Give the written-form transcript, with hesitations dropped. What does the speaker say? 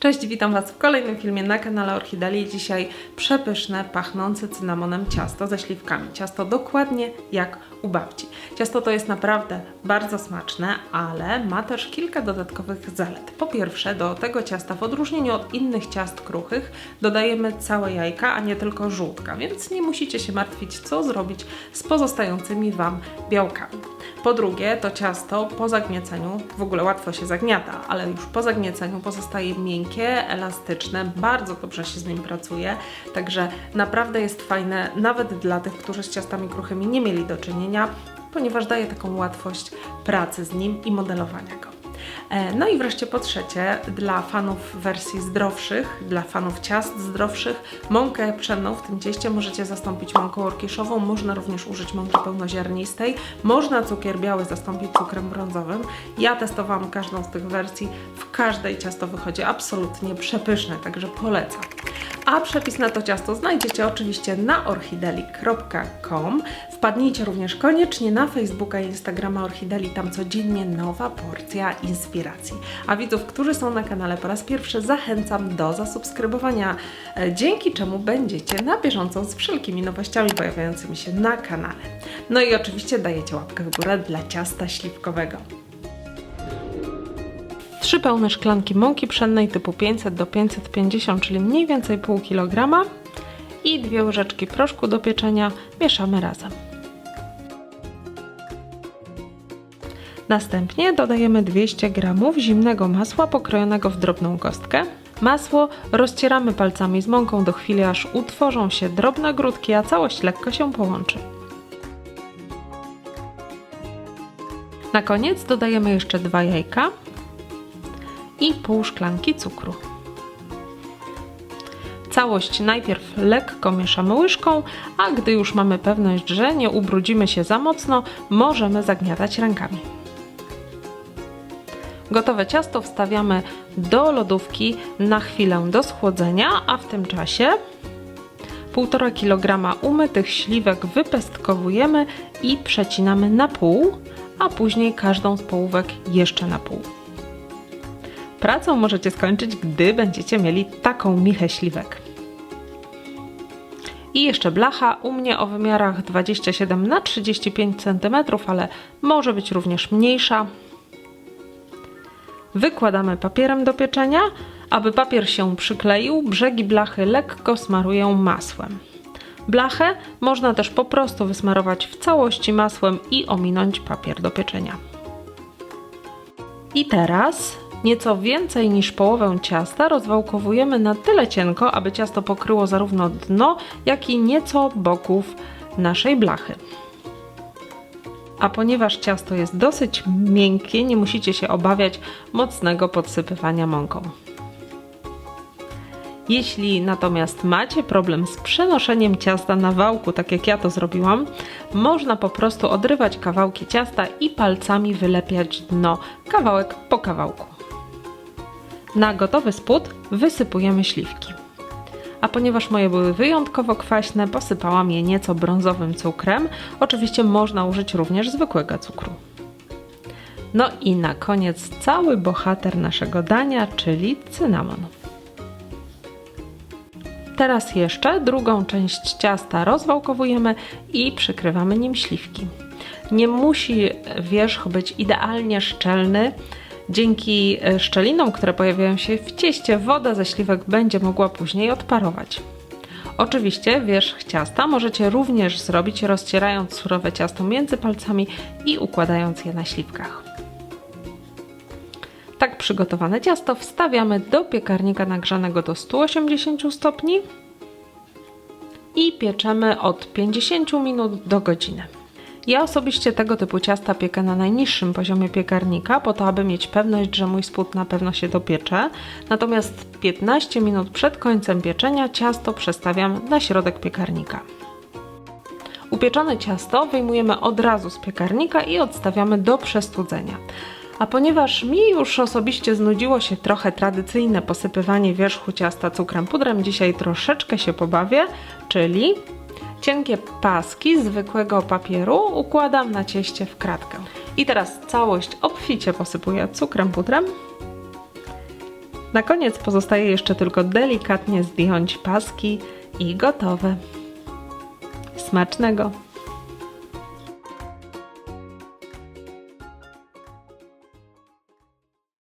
Cześć, witam Was w kolejnym filmie na kanale Orchideli. Dzisiaj przepyszne, pachnące cynamonem ciasto ze śliwkami. Ciasto dokładnie jak u babci. Ciasto to jest naprawdę bardzo smaczne, ale ma też kilka dodatkowych zalet. Po pierwsze, do tego ciasta w odróżnieniu od innych ciast kruchych dodajemy całe jajka, a nie tylko żółtka, więc nie musicie się martwić, co zrobić z pozostającymi Wam białkami. Po drugie, to ciasto po zagnieceniu, w ogóle łatwo się zagniata, ale już po zagnieceniu pozostaje miękkie, elastyczne, bardzo dobrze się z nim pracuje, także naprawdę jest fajne nawet dla tych, którzy z ciastami kruchymi nie mieli do czynienia, ponieważ daje taką łatwość pracy z nim i modelowania go. No i wreszcie po trzecie, dla fanów wersji zdrowszych, dla fanów ciast zdrowszych, mąkę pszenną w tym cieście możecie zastąpić mąką orkiszową, można również użyć mąki pełnoziarnistej, można cukier biały zastąpić cukrem brązowym. Ja testowałam każdą z tych wersji, w każdej ciasto wychodzi absolutnie przepyszne, także polecam. A przepis na to ciasto znajdziecie oczywiście na orchideli.com. Wpadnijcie również koniecznie na Facebooka i Instagrama Orchideli, tam codziennie nowa porcja inspiracji. A widzów, którzy są na kanale po raz pierwszy, zachęcam do zasubskrybowania, dzięki czemu będziecie na bieżąco z wszelkimi nowościami pojawiającymi się na kanale. No i oczywiście dajecie łapkę w górę dla ciasta śliwkowego. 3 pełne szklanki mąki pszennej typu 500 do 550, czyli mniej więcej pół kilograma i 2 łyżeczki proszku do pieczenia mieszamy razem. Następnie dodajemy 200 g zimnego masła pokrojonego w drobną kostkę. Masło rozcieramy palcami z mąką do chwili, aż utworzą się drobne grudki, a całość lekko się połączy. Na koniec dodajemy jeszcze 2 jajka i pół szklanki cukru. Całość najpierw lekko mieszamy łyżką, a gdy już mamy pewność, że nie ubrudzimy się za mocno, możemy zagniatać rękami. Gotowe ciasto wstawiamy do lodówki na chwilę do schłodzenia, a w tym czasie 1,5 kg umytych śliwek wypestkowujemy i przecinamy na pół, a później każdą z połówek jeszcze na pół. Pracą możecie skończyć, gdy będziecie mieli taką michę śliwek. I jeszcze blacha, u mnie o wymiarach 27 na 35 cm, ale może być również mniejsza. Wykładamy papierem do pieczenia. Aby papier się przykleił, brzegi blachy lekko smaruję masłem. Blachę można też po prostu wysmarować w całości masłem i ominąć papier do pieczenia. I teraz nieco więcej niż połowę ciasta rozwałkowujemy na tyle cienko, aby ciasto pokryło zarówno dno, jak i nieco boków naszej blachy. A ponieważ ciasto jest dosyć miękkie, nie musicie się obawiać mocnego podsypywania mąką. Jeśli natomiast macie problem z przenoszeniem ciasta na wałku, tak jak ja to zrobiłam, można po prostu odrywać kawałki ciasta i palcami wylepiać dno kawałek po kawałku. Na gotowy spód wysypujemy śliwki. A ponieważ moje były wyjątkowo kwaśne, posypałam je nieco brązowym cukrem. Oczywiście można użyć również zwykłego cukru. No i na koniec cały bohater naszego dania, czyli cynamon. Teraz jeszcze drugą część ciasta rozwałkowujemy i przykrywamy nim śliwki. Nie musi wierzch być idealnie szczelny. Dzięki szczelinom, które pojawiają się w cieście, woda ze śliwek będzie mogła później odparować. Oczywiście wierzch ciasta możecie również zrobić, rozcierając surowe ciasto między palcami i układając je na śliwkach. Tak przygotowane ciasto wstawiamy do piekarnika nagrzanego do 180 stopni i pieczemy od 50 minut do godziny. Ja osobiście tego typu ciasta piekę na najniższym poziomie piekarnika, po to, aby mieć pewność, że mój spód na pewno się dopiecze. Natomiast 15 minut przed końcem pieczenia ciasto przestawiam na środek piekarnika. Upieczone ciasto wyjmujemy od razu z piekarnika i odstawiamy do przestudzenia. A ponieważ mi już osobiście znudziło się trochę tradycyjne posypywanie wierzchu ciasta cukrem pudrem, dzisiaj troszeczkę się pobawię, czyli cienkie paski zwykłego papieru układam na cieście w kratkę. I teraz całość obficie posypuję cukrem pudrem Na koniec pozostaje jeszcze tylko delikatnie zdjąć paski i gotowe. Smacznego!